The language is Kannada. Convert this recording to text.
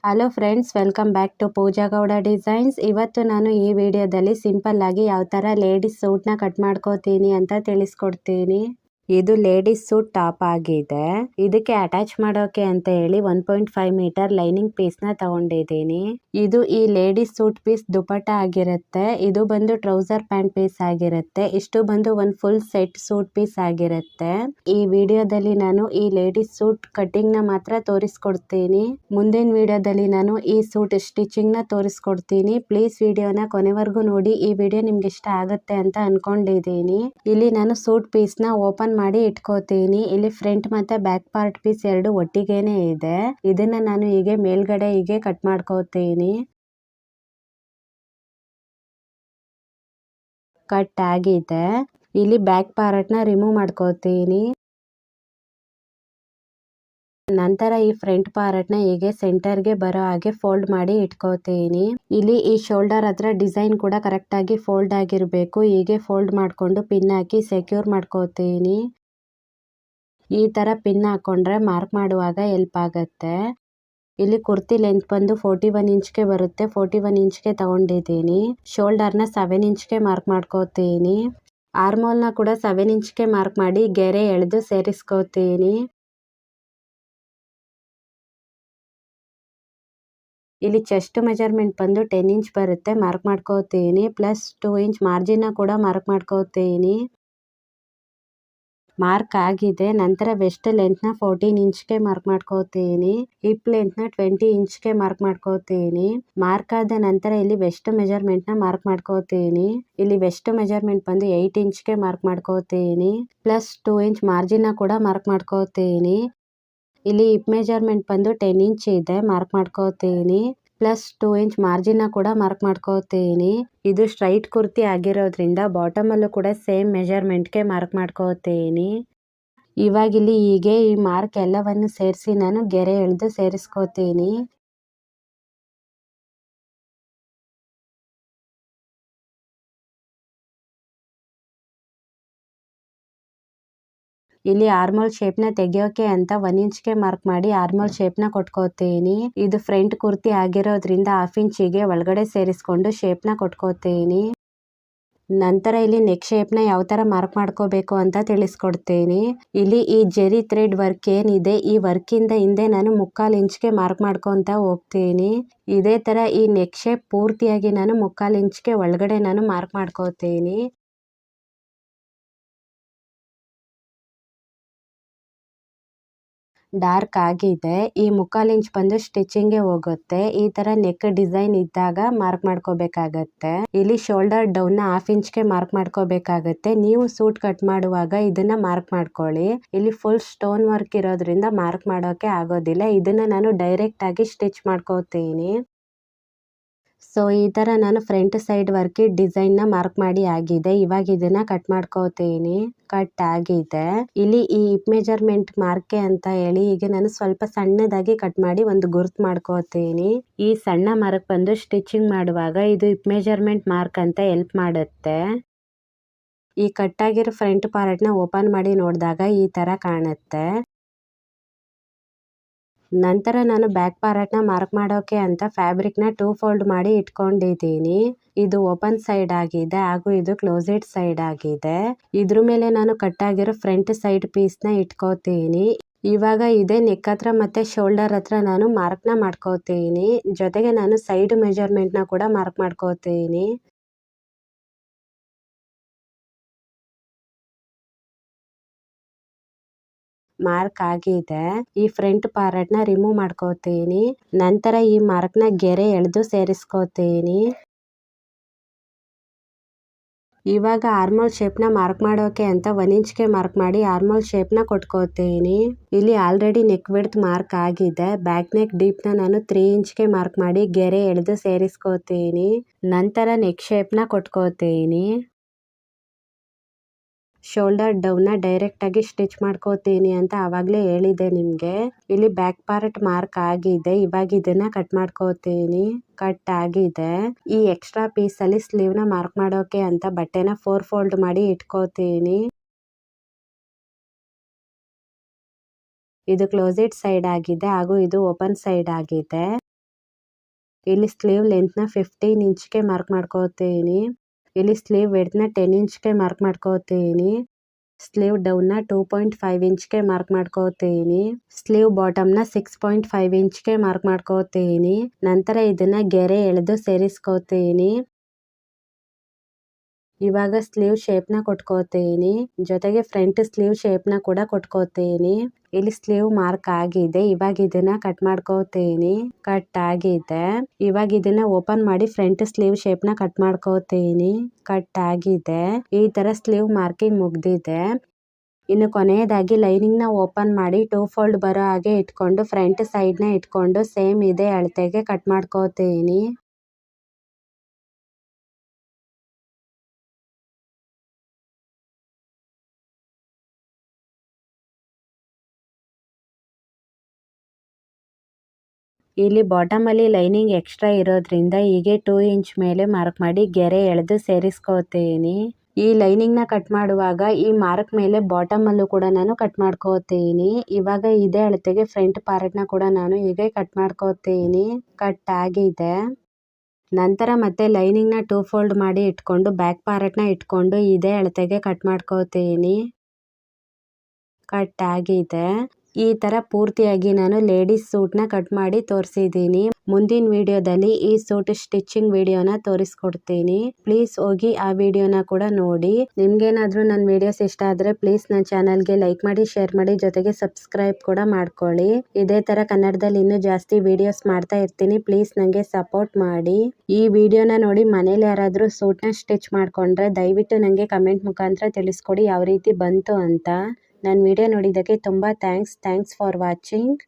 Hello friends, welcome back to Pooja Gowda designs. ಇವತ್ತು ನಾನು ಈ ವಿಡಿಯೋದಲ್ಲಿ ಸಿಂಪಲ್ ಆಗಿ ಯಾವ ಥರ ಲೇಡೀಸ್ ಸೂಟ್ನ ಕಟ್ ಮಾಡ್ಕೋತೀನಿ ಅಂತ ತಿಳಿಸ್ಕೊಡ್ತೀನಿ. ಇದು ಲೇಡೀಸ್ ಸೂಟ್ ಟಾಪ್ ಆಗಿದೆ. ಇದಕ್ಕೆ ಅಟ್ಯಾಚ್ ಮಾಡೋಕೆ ಅಂತ ಹೇಳಿ 1.5 ಮೀಟರ್ ಲೈನಿಂಗ್ ಪೀಸ್ ನ ತಗೊಂಡಿದ್ದೀನಿ. ಇದು ಈ ಲೇಡೀಸ್ ಸೂಟ್ ಪೀಸ್ ದುಪಟ್ಟ ಆಗಿರುತ್ತೆ. ಇದು ಬಂದು ಟ್ರೌಸರ್ ಪ್ಯಾಂಟ್ ಪೀಸ್ ಆಗಿರುತ್ತೆ. ಇಷ್ಟು ಬಂದು ಒಂದು ಫುಲ್ ಸೆಟ್ ಸೂಟ್ ಪೀಸ್ ಆಗಿರುತ್ತೆ. ಈ ವಿಡಿಯೋದಲ್ಲಿ ನಾನು ಈ ಲೇಡೀಸ್ ಸೂಟ್ ಕಟಿಂಗ್ ನ ಮಾತ್ರ ತೋರಿಸ್ಕೊಡ್ತೀನಿ. ಮುಂದಿನ ವಿಡಿಯೋದಲ್ಲಿ ನಾನು ಈ ಸೂಟ್ ಸ್ಟಿಚಿಂಗ್ ನ ತೋರಿಸ್ಕೊಡ್ತೀನಿ. ಪ್ಲೀಸ್ ವಿಡಿಯೋನ ಕೊನೆವರೆಗೂ ನೋಡಿ. ಈ ವಿಡಿಯೋ ನಿಮ್ಗೆ ಇಷ್ಟ ಆಗುತ್ತೆ ಅಂತ ಅನ್ಕೊಂಡಿದ್ದೀನಿ. ಇಲ್ಲಿ ನಾನು ಸೂಟ್ ಪೀಸ್ ನ ಓಪನ್ ಮಾಡಿ ಇಟ್ಕೋತೀನಿ. ಇಲ್ಲಿ ಫ್ರಂಟ್ ಮತ್ತೆ ಬ್ಯಾಕ್ ಪಾರ್ಟ್ ಪೀಸ್ ಎರಡು ಒಟ್ಟಿಗೆನೆ ಇದೆ. ಇದನ್ನ ನಾನು ಹೀಗೆ ಮೇಲ್ಗಡೆ ಹೀಗೆ ಕಟ್ ಮಾಡ್ಕೋತೀನಿ. ಕಟ್ ಆಗಿದೆ. ಇಲ್ಲಿ ಬ್ಯಾಕ್ ಪಾರ್ಟ್ ನ ರಿಮೂವ್ ಮಾಡ್ಕೋತೀನಿ. ನಂತರ ಈ ಫ್ರಂಟ್ ಪಾರ್ಟ್ ನ ಹೀಗೆ ಸೆಂಟರ್ ಗೆ ಬರೋ ಹಾಗೆ ಫೋಲ್ಡ್ ಮಾಡಿ ಇಟ್ಕೋತೀನಿ. ಇಲ್ಲಿ ಈ ಶೋಲ್ಡರ್ ಹತ್ರ ಡಿಸೈನ್ ಕೂಡ ಕರೆಕ್ಟ್ ಆಗಿ ಫೋಲ್ಡ್ ಆಗಿರ್ಬೇಕು. ಹೀಗೆ ಫೋಲ್ಡ್ ಮಾಡ್ಕೊಂಡು ಪಿನ್ ಹಾಕಿ ಸೆಕ್ಯೂರ್ ಮಾಡ್ಕೋತೀನಿ. ಈ ತರ ಪಿನ್ ಹಾಕೊಂಡ್ರೆ ಮಾರ್ಕ್ ಮಾಡುವಾಗ ಹೆಲ್ಪ್ ಆಗತ್ತೆ. ಇಲ್ಲಿ ಕುರ್ತಿ ಲೆಂತ್ ಬಂದು 41 ಇಂಚ್ಗೆ ಬರುತ್ತೆ. 41 ಇಂಚ್ಗೆ ತಗೊಂಡಿದ್ದೀನಿ. ಶೋಲ್ಡರ್ ನ 7 ಇಂಚ್ಗೆ ಮಾರ್ಕ್ ಮಾಡ್ಕೋತೀನಿ. ಆರ್ಮೋಲ್ ನ ಕೂಡ 7 ಇಂಚ್ಗೆ ಮಾರ್ಕ್ ಮಾಡಿ ಗೆರೆ ಎಳೆದು ಸೇರಿಸ್ಕೋತೀನಿ. ಇಲ್ಲಿ ಚೆಸ್ಟ್ ಮೆಜರ್ಮೆಂಟ್ ಬಂದು 10 ಇಂಚ್ ಬರುತ್ತೆ. ಮಾರ್ಕ್ ಮಾಡ್ಕೋತೀನಿ. ಪ್ಲಸ್ 2 ಇಂಚ್ ಮಾರ್ಜಿನ್ ಕೂಡ ಮಾರ್ಕ್ ಮಾಡ್ಕೋತೀನಿ. ಮಾರ್ಕ್ ಆಗಿದೆ. ನಂತರ ವೆಸ್ಟ್ ಲೆಂತ್ ನ 14 ಇಂಚ್ಗೆ ಮಾರ್ಕ್ ಮಾಡ್ಕೋತೀನಿ. ಹಿಪ್ ಲೆಂತ್ ನ 20 ಇಂಚ್ಗೆ ಮಾರ್ಕ್ ಮಾಡ್ಕೋತೀನಿ. ಮಾರ್ಕ್ ಆದ ನಂತರ ಇಲ್ಲಿ ವೆಸ್ಟ್ ಮೆಜರ್ಮೆಂಟ್ ನ ಮಾರ್ಕ್ ಮಾಡ್ಕೋತೀನಿ. ಇಲ್ಲಿ ವೆಸ್ಟ್ ಮೆಜರ್ಮೆಂಟ್ ಬಂದು 8 ಇಂಚ್ಗೆ ಮಾರ್ಕ್ ಮಾಡ್ಕೋತೀನಿ. ಪ್ಲಸ್ 2 ಇಂಚ್ ಮಾರ್ಜಿನ್ ಕೂಡ ಮಾರ್ಕ್ ಮಾಡ್ಕೋತೀನಿ. ಇಲ್ಲಿ ಹಿಪ್ ಮೆಜರ್ಮೆಂಟ್ ಬಂದು 10 ಇಂಚ್ ಇದೆ. ಮಾರ್ಕ್ ಮಾಡ್ಕೋತೀನಿ. ಪ್ಲಸ್ 2 ಇಂಚ್ ಮಾರ್ಜಿನ್ ಕೂಡ ಮಾರ್ಕ್ ಮಾಡ್ಕೋತೀನಿ. ಇದು ಸ್ಟ್ರೈಟ್ ಕುರ್ತಿ ಆಗಿರೋದ್ರಿಂದ ಬಾಟಮ್ ಅಲ್ಲೂ ಕೂಡ ಸೇಮ್ ಮೆಜರ್ಮೆಂಟ್ಗೆ ಮಾರ್ಕ್ ಮಾಡ್ಕೋತೀನಿ. ಇವಾಗ ಇಲ್ಲಿ ಹೀಗೆ ಈ ಮಾರ್ಕ್ ಎಲ್ಲವನ್ನು ಸೇರಿಸಿ ನಾನು ಗೆರೆ ಎಳೆದು ಸೇರಿಸ್ಕೋತೀನಿ. ಇಲ್ಲಿ ಆರ್ಮೋಲ್ ಶೇಪ್ ನ ತೆಗಿಯೋಕೆ ಅಂತ 1 ಇಂಚ್ಗೆ ಮಾರ್ಕ್ ಮಾಡಿ ಆರ್ಮೋಲ್ ಶೇಪ್ ನ ಕೊಟ್ಕೋತೀನಿ. ಇದು ಫ್ರಂಟ್ ಕುರ್ತಿ ಆಗಿರೋದ್ರಿಂದ 1/2 ಇಂಚಿಗೆ ಒಳಗಡೆ ಸೇರಿಸ್ಕೊಂಡು ಶೇಪ್ ನ ಕೊಟ್ಕೋತೀನಿ. ನಂತರ ಇಲ್ಲಿ ನೆಕ್ ಶೇಪ್ ನ ಯಾವ ತರ ಮಾರ್ಕ್ ಮಾಡ್ಕೋಬೇಕು ಅಂತ ತಿಳಿಸ್ಕೊಡ್ತೀನಿ. ಇಲ್ಲಿ ಈ ಜೆರಿ ಥ್ರೆಡ್ ವರ್ಕ್ ಏನಿದೆ, ಈ ವರ್ಕ್ ಇಂದ ಹಿಂದೆ ನಾನು 3/4 ಇಂಚ್ಗೆ ಮಾರ್ಕ್ ಮಾಡ್ಕೊಂತ ಹೋಗ್ತೀನಿ. ಇದೇ ತರ ಈ ನೆಕ್ ಶೇಪ್ ಪೂರ್ತಿಯಾಗಿ ನಾನು 3/4 ಇಂಚ್ಗೆ ಒಳಗಡೆ ನಾನು ಮಾರ್ಕ್ ಮಾಡ್ಕೋತೀನಿ. ಡಾರ್ಕ್ ಆಗಿದೆ. ಈ 3/4 ಇಂಚ್ ಬಂದು ಸ್ಟಿಚಿಂಗ್ ಗೆ ಹೋಗುತ್ತೆ. ಈ ತರ ನೆಕ್ ಡಿಸೈನ್ ಇದ್ದಾಗ ಮಾರ್ಕ್ ಮಾಡ್ಕೋಬೇಕಾಗತ್ತೆ. ಇಲ್ಲಿ ಶೋಲ್ಡರ್ ಡೌನ್ ನ 1/2 ಇಂಚ್ಗೆ ಮಾರ್ಕ್ ಮಾಡ್ಕೋಬೇಕಾಗತ್ತೆ. ನೀವು ಸೂಟ್ ಕಟ್ ಮಾಡುವಾಗ ಇದನ್ನ ಮಾರ್ಕ್ ಮಾಡ್ಕೊಳ್ಳಿ. ಇಲ್ಲಿ ಫುಲ್ ಸ್ಟೋನ್ ವರ್ಕ್ ಇರೋದ್ರಿಂದ ಮಾರ್ಕ್ ಮಾಡೋಕೆ ಆಗೋದಿಲ್ಲ. ಇದನ್ನ ನಾನು ಡೈರೆಕ್ಟ್ ಆಗಿ ಸ್ಟಿಚ್ ಮಾಡ್ಕೋತೀನಿ. ಸೊ ಈ ತರ ನಾನು ಫ್ರಂಟ್ ಸೈಡ್ ವರ್ಕ್ ಡಿಸೈನ್ ನ ಮಾರ್ಕ್ ಮಾಡಿ ಆಗಿದೆ. ಇವಾಗ ಇದನ್ನ ಕಟ್ ಮಾಡ್ಕೋತೀನಿ. ಕಟ್ ಆಗಿದೆ. ಇಲ್ಲಿ ಈ ಹಿಪ್ ಮೆಜರ್ಮೆಂಟ್ ಮಾರ್ಕೆ ಅಂತ ಹೇಳಿ ಈಗ ನಾನು ಸ್ವಲ್ಪ ಸಣ್ಣದಾಗಿ ಕಟ್ ಮಾಡಿ ಒಂದು ಗುರ್ತ್ ಮಾಡ್ಕೋತೀನಿ. ಈ ಸಣ್ಣ ಮಾರ್ಕ್ ಬಂದು ಸ್ಟಿಚಿಂಗ್ ಮಾಡುವಾಗ ಇದು ಹಿಪ್ ಮೆಜರ್ಮೆಂಟ್ ಮಾರ್ಕ್ ಅಂತ ಹೆಲ್ಪ್ ಮಾಡುತ್ತೆ. ಈ ಕಟ್ ಆಗಿರೋ ಫ್ರಂಟ್ ಪಾರ್ಟ್ ನ ಓಪನ್ ಮಾಡಿ ನೋಡಿದಾಗ ಈ ತರ ಕಾಣುತ್ತೆ. ನಂತರ ನಾನು ಬ್ಯಾಕ್ ಪಾರ್ಟ್ ನ ಮಾರ್ಕ್ ಮಾಡೋಕೆ ಅಂತ ಫ್ಯಾಬ್ರಿಕ್ ನ 2 ಫೋಲ್ಡ್ ಮಾಡಿ ಇಟ್ಕೊಂಡಿದ್ದೀನಿ. ಇದು ಓಪನ್ ಸೈಡ್ ಆಗಿದೆ ಹಾಗೂ ಇದು ಕ್ಲೋಸೆಡ್ ಸೈಡ್ ಆಗಿದೆ. ಇದ್ರ ಮೇಲೆ ನಾನು ಕಟ್ ಆಗಿರೋ ಫ್ರಂಟ್ ಸೈಡ್ ಪೀಸ್ ನ ಇಟ್ಕೋತೀನಿ. ಇವಾಗ ಇದೇ ನೆಕ್ ಹತ್ರ ಮತ್ತೆ ಶೋಲ್ಡರ್ ಹತ್ರ ನಾನು ಮಾರ್ಕ್ ನ ಮಾಡ್ಕೋತೀನಿ. ಜೊತೆಗೆ ನಾನು ಸೈಡ್ ಮೆಜರ್ಮೆಂಟ್ ನ ಕೂಡ ಮಾರ್ಕ್ ಮಾಡ್ಕೋತೀನಿ. ಮಾರ್ಕ್ ಆಗಿದೆ. ಈ ಫ್ರಂಟ್ ಪಾರ್ಟ್ ನ ರಿಮೂವ್ ಮಾಡ್ಕೋತೀನಿ. ನಂತರ ಈ ಮಾರ್ಕ್ ನ ಗೆರೆ ಎಳೆದು ಸೇರಿಸ್ಕೋತೀನಿ. ಇವಾಗ ಆರ್ಮೋಲ್ ಶೇಪ್ ನ ಮಾರ್ಕ್ ಮಾಡೋಕೆ ಅಂತ 1 ಇಂಚ್ಗೆ ಮಾರ್ಕ್ ಮಾಡಿ ಆರ್ಮೋಲ್ ಶೇಪ್ ನ ಕೊಟ್ಕೋತೀನಿ. ಇಲ್ಲಿ ಆಲ್ರೆಡಿ ನೆಕ್ ವಿಡ್ತ್ ಮಾರ್ಕ್ ಆಗಿದೆ. ಬ್ಯಾಕ್ ನೆಕ್ ಡೀಪ್ ನ ನಾನು 3 ಇಂಚ್ಗೆ ಮಾರ್ಕ್ ಮಾಡಿ ಗೆರೆ ಎಳೆದು ಸೇರಿಸ್ಕೋತೀನಿ. ನಂತರ ನೆಕ್ ಶೇಪ್ ನ ಕೊಟ್ಕೋತೀನಿ. ಶೋಲ್ಡರ್ ಡೌನ್ ನ ಡೈರೆಕ್ಟ್ ಆಗಿ ಸ್ಟಿಚ್ ಮಾಡ್ಕೋತೀನಿ ಅಂತ ಆವಾಗ್ಲೇ ಹೇಳಿದೆ ನಿಮ್ಗೆ. ಇಲ್ಲಿ ಬ್ಯಾಕ್ ಪಾರ್ಟ್ ಮಾರ್ಕ್ ಆಗಿದೆ. ಇವಾಗ ಇದನ್ನ ಕಟ್ ಮಾಡ್ಕೋತೀನಿ. ಕಟ್ ಆಗಿದೆ. ಈ ಎಕ್ಸ್ಟ್ರಾ ಪೀಸ್ ಅಲ್ಲಿ ಸ್ಲೀವ್ ನ ಮಾರ್ಕ್ ಮಾಡೋಕೆ ಅಂತ ಬಟ್ಟೆನ 4 ಫೋಲ್ಡ್ ಮಾಡಿ ಇಟ್ಕೋತೀನಿ. ಇದು ಕ್ಲೋಸೆಡ್ ಸೈಡ್ ಆಗಿದೆ ಹಾಗೂ ಇದು ಓಪನ್ ಸೈಡ್ ಆಗಿದೆ. ಇಲ್ಲಿ ಸ್ಲೀವ್ ಲೆಂತ್ನ 15 ಇಂಚ್ಗೆ ಮಾರ್ಕ್ ಮಾಡ್ಕೋತೀನಿ. ಇಲ್ಲಿ ಸ್ಲೀವ್ ವಿಡ್ತ್ನ 10 ಇಂಚ್ಗೆ ಮಾರ್ಕ್ ಮಾಡ್ಕೋತೀನಿ. ಸ್ಲೀವ್ ಡೌನ್ನ 2.5 ಇಂಚ್ಗೆ ಮಾರ್ಕ್ ಮಾಡ್ಕೋತೀನಿ. ಸ್ಲೀವ್ ಬಾಟಮ್ನ 6.5 ಇಂಚ್ಗೆ ಮಾರ್ಕ್ ಮಾಡ್ಕೋತೀನಿ. ನಂತರ ಇದನ್ನ ಗೆರೆ ಎಳೆದು ಸೇರಿಸ್ಕೋತೀನಿ. ಇವಾಗ ಸ್ಲೀವ್ ಶೇಪ್ನ ಕೊಟ್ಕೋತೀನಿ. ಜೊತೆಗೆ ಫ್ರಂಟ್ ಸ್ಲೀವ್ ಶೇಪ್ನ ಕೂಡ ಕೊಟ್ಕೋತೀನಿ. ಇಲ್ಲಿ ಸ್ಲೀವ್ ಮಾರ್ಕ್ ಆಗಿದೆ. ಇವಾಗ ಇದನ್ನ ಕಟ್ ಮಾಡ್ಕೋತೀನಿ. ಕಟ್ ಆಗಿದೆ. ಇವಾಗ ಇದನ್ನ ಓಪನ್ ಮಾಡಿ ಫ್ರಂಟ್ ಸ್ಲೀವ್ ಶೇಪ್ನ ಕಟ್ ಮಾಡ್ಕೋತೀನಿ. ಕಟ್ ಆಗಿದೆ. ಈ ತರ ಸ್ಲೀವ್ ಮಾರ್ಕಿಂಗ್ ಮುಗ್ದಿದೆ. ಇನ್ನು ಕೊನೆಯದಾಗಿ ಲೈನಿಂಗ್ ನ ಓಪನ್ ಮಾಡಿ 2 ಫೋಲ್ಡ್ ಬರೋ ಹಾಗೆ ಇಟ್ಕೊಂಡು ಫ್ರಂಟ್ ಸೈಡ್ ನ ಇಟ್ಕೊಂಡು ಸೇಮ್ ಇದೇ ಅಳತೆಗೆ ಕಟ್ ಮಾಡ್ಕೋತೀನಿ. ಇಲ್ಲಿ ಬಾಟಮ್ ಅಲ್ಲಿ ಲೈನಿಂಗ್ ಎಕ್ಸ್ಟ್ರಾ ಇರೋದ್ರಿಂದ ಹೀಗೆ 2 ಇಂಚ್ ಮೇಲೆ ಮಾರ್ಕ್ ಮಾಡಿ ಗೆರೆ ಎಳೆದು ಸೇರಿಸ್ಕೋತೀನಿ. ಈ ಲೈನಿಂಗ್ ನ ಕಟ್ ಮಾಡುವಾಗ ಈ ಮಾರ್ಕ್ ಮೇಲೆ ಬಾಟಮ್ ಅಲ್ಲೂ ಕೂಡ ನಾನು ಕಟ್ ಮಾಡ್ಕೋತೀನಿ. ಇವಾಗ ಇದೇ ಅಳತೆಗೆ ಫ್ರಂಟ್ ಪಾರ್ಟ್ ನ ಕೂಡ ನಾನು ಹೀಗೆ ಕಟ್ ಮಾಡ್ಕೋತೀನಿ. ಕಟ್ ಆಗಿದೆ. ನಂತರ ಮತ್ತೆ ಲೈನಿಂಗ್ ನ 2 ಫೋಲ್ಡ್ ಮಾಡಿ ಇಟ್ಕೊಂಡು ಬ್ಯಾಕ್ ಪಾರ್ಟ್ ನ ಇಟ್ಕೊಂಡು ಇದೇ ಅಳತೆಗೆ ಕಟ್ ಮಾಡ್ಕೋತೀನಿ. ಕಟ್ ಆಗಿದೆ. ಈ ತರ ಪೂರ್ತಿಯಾಗಿ ನಾನು ಲೇಡೀಸ್ ಸೂಟ್ ನ ಕಟ್ ಮಾಡಿ ತೋರಿಸಿದ್ದೀನಿ. ಮುಂದಿನ ವಿಡಿಯೋದಲ್ಲಿ ಈ ಸೂಟ್ ಸ್ಟಿಚಿಂಗ್ ವಿಡಿಯೋನ ತೋರಿಸ್ಕೊಡ್ತೀನಿ. ಪ್ಲೀಸ್ ಹೋಗಿ ಆ ವಿಡಿಯೋನ ಕೂಡ ನೋಡಿ. ನಿಮ್ಗೇನಾದ್ರೂ ನನ್ನ ವಿಡಿಯೋಸ್ ಇಷ್ಟ ಆದ್ರೆ ಪ್ಲೀಸ್ ನನ್ನ ಚಾನಲ್ಗೆ ಲೈಕ್ ಮಾಡಿ, ಶೇರ್ ಮಾಡಿ, ಜೊತೆಗೆ ಸಬ್ಸ್ಕ್ರೈಬ್ ಕೂಡ ಮಾಡ್ಕೊಳ್ಳಿ. ಇದೇ ತರ ಕನ್ನಡದಲ್ಲಿ ಇನ್ನೂ ಜಾಸ್ತಿ ವಿಡಿಯೋಸ್ ಮಾಡ್ತಾ ಇರ್ತೀನಿ. ಪ್ಲೀಸ್ ನಂಗೆ ಸಪೋರ್ಟ್ ಮಾಡಿ. ಈ ವಿಡಿಯೋನ ನೋಡಿ ಮನೇಲಿ ಯಾರಾದ್ರೂ ಸೂಟ್ ನ ಸ್ಟಿಚ್ ಮಾಡ್ಕೊಂಡ್ರೆ ದಯವಿಟ್ಟು ನಂಗೆ ಕಮೆಂಟ್ ಮುಖಾಂತರ ತಿಳಿಸ್ಕೊಡಿ ಯಾವ ರೀತಿ ಬಂತು ಅಂತ. ನನ್ನ ವಿಡಿಯೋ ನೋಡಿದ್ದಕ್ಕೆ ತುಂಬ ಥ್ಯಾಂಕ್ಸ್ ಫಾರ್ ವಾಚಿಂಗ್.